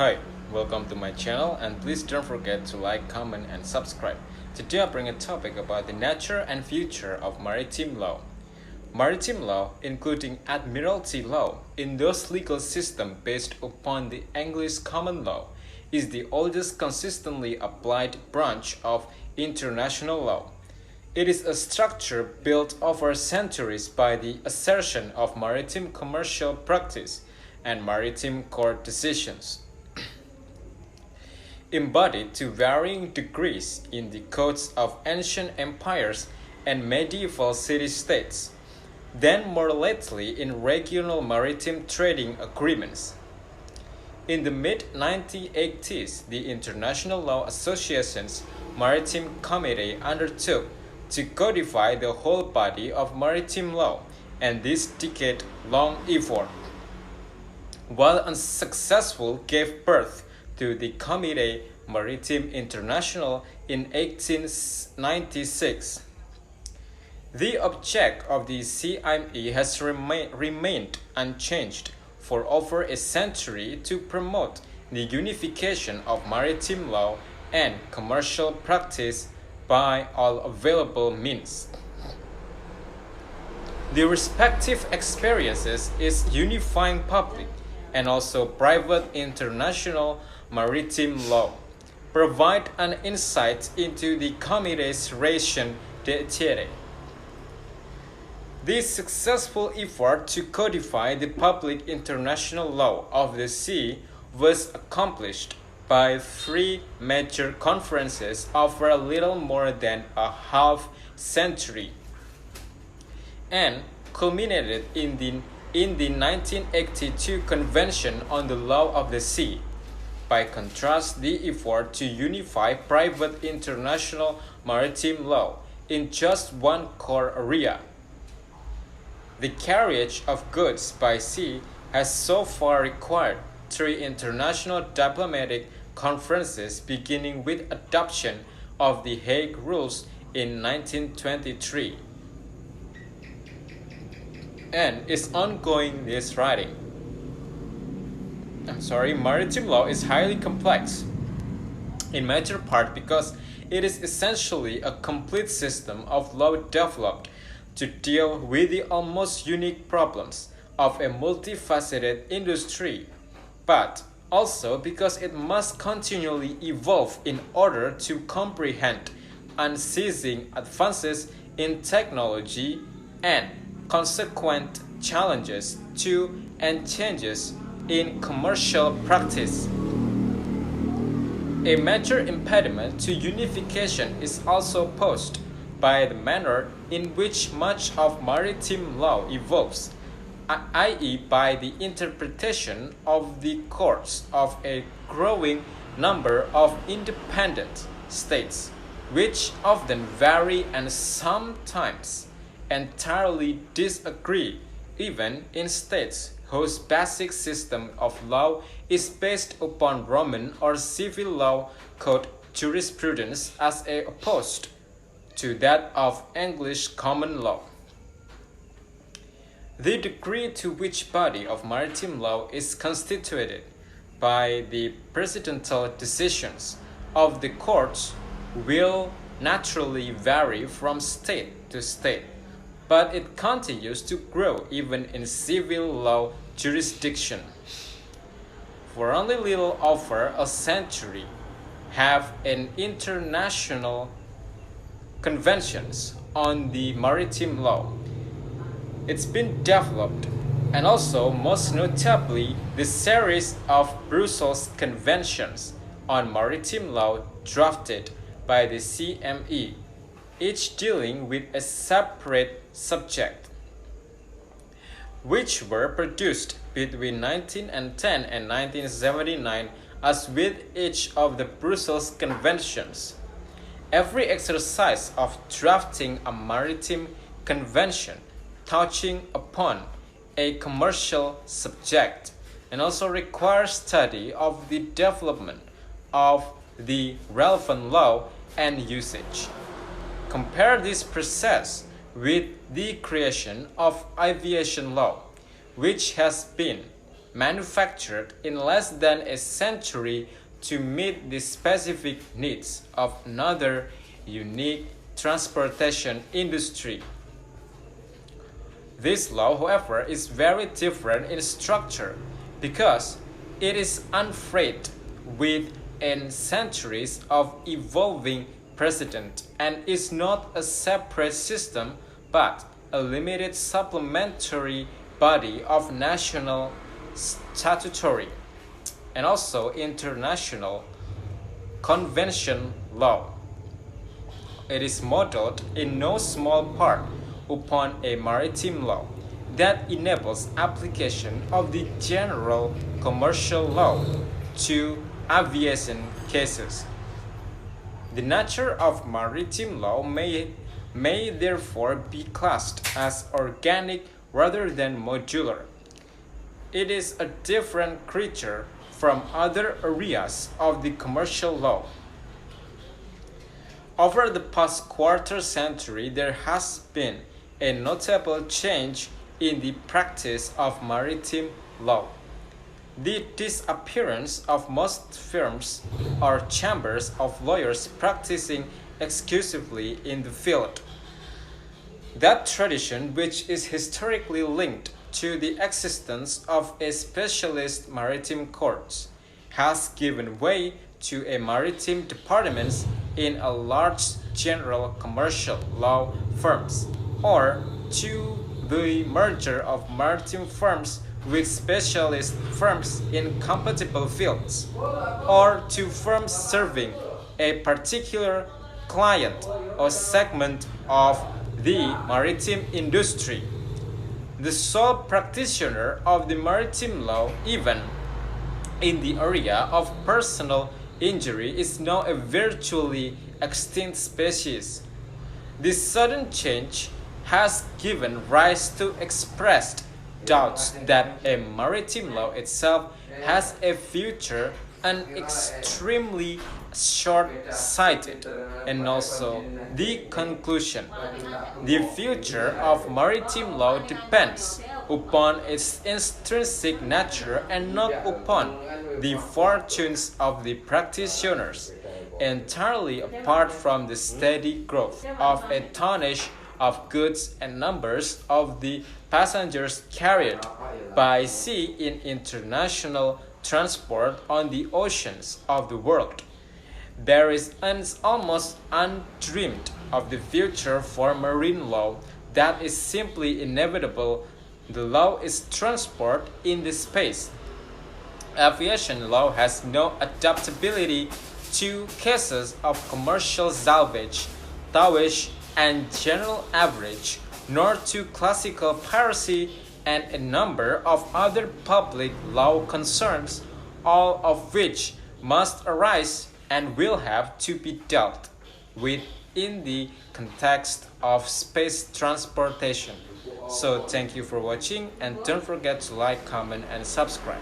Hi, welcome to my channel and please don't forget to like, comment and subscribe. Today I bring a topic about the nature and future of maritime law. Maritime law, including admiralty law, in those legal system based upon the English common law, is the oldest consistently applied branch of international law. It is a structure built over centuries by the assertion of maritime commercial practice and maritime court decisions, embodied to varying degrees in the codes of ancient empires and medieval city-states, then more lately in regional maritime trading agreements. In the mid-1980s, the International Law Association's Maritime Committee undertook to codify the whole body of maritime law, and this decade-long effort, while unsuccessful, gave birth to the Comité Maritime International in 1896. The object of the CME has remained unchanged for over a century to promote the unification of maritime law and commercial practice by all available means. The respective experiences is unifying public and also private international maritime law, provide an insight into the Committee's raison d'etre. This successful effort to codify the public international law of the sea was accomplished by 3 major conferences over a little more than a half century, and culminated in the 1982 Convention on the Law of the Sea. By contrast, the effort to unify private international maritime law in just one core area, the carriage of goods by sea, has so far required 3 international diplomatic conferences, beginning with adoption of the Hague Rules in 1923, and is ongoing this writing. Maritime law is highly complex, in major part because it is essentially a complete system of law developed to deal with the almost unique problems of a multifaceted industry, but also because it must continually evolve in order to comprehend unceasing advances in technology and consequent challenges to and changes in commercial practice. A major impediment to unification is also posed by the manner in which much of maritime law evolves, i.e. by the interpretation of the courts of a growing number of independent states, which often vary and sometimes entirely disagree, even in states whose basic system of law is based upon Roman or civil law code jurisprudence as opposed to that of English common law. The degree to which body of maritime law is constituted by the presidential decisions of the courts will naturally vary from state to state, but it continues to grow even in civil law jurisdiction. For only little over a century have an international conventions on the maritime law. It's been developed, and also most notably the series of Brussels Conventions on maritime law drafted by the CME, each dealing with a separate subject, which were produced between 1910 and 1979. As with each of the Brussels Conventions, every exercise of drafting a maritime convention touching upon a commercial subject and also requires study of the development of the relevant law and usage. Compare this process with the creation of aviation law, which has been manufactured in less than a century to meet the specific needs of another unique transportation industry. This law, however, is very different in structure because it is unfreighted within centuries of evolving precedent and is not a separate system but a limited supplementary body of national statutory and also international convention law. It is modeled in no small part upon a maritime law that enables application of the general commercial law to aviation cases. The nature of maritime law may therefore be classed as organic rather than modular. It is a different creature from other areas of the commercial law. Over the past quarter century, there has been a notable change in the practice of maritime law. The disappearance of most firms or chambers of lawyers practicing exclusively in the field. That tradition, which is historically linked to the existence of a specialist maritime courts, has given way to a maritime departments in a large general commercial law firms, or to the merger of maritime firms with specialist firms in compatible fields, or to firms serving a particular client or segment of the maritime industry. The sole practitioner of the maritime law, even in the area of personal injury, is now a virtually extinct species. This sudden change has given rise to expressed doubts that a maritime law itself has a future and extremely short-sighted, and also the conclusion. The future of maritime law depends upon its intrinsic nature and not upon the fortunes of the practitioners, entirely apart from the steady growth of a tonnage of goods and numbers of the passengers carried by sea in international transport on the oceans of the world. There is an almost undreamed of the future for marine law that is simply inevitable. The law is transport in the space. Aviation law has no adaptability to cases of commercial salvage, towage, and general average, nor to classical piracy and a number of other public law concerns, all of which must arise and will have to be dealt with in the context of space transportation. So thank you for watching, and don't forget to like, comment, and subscribe.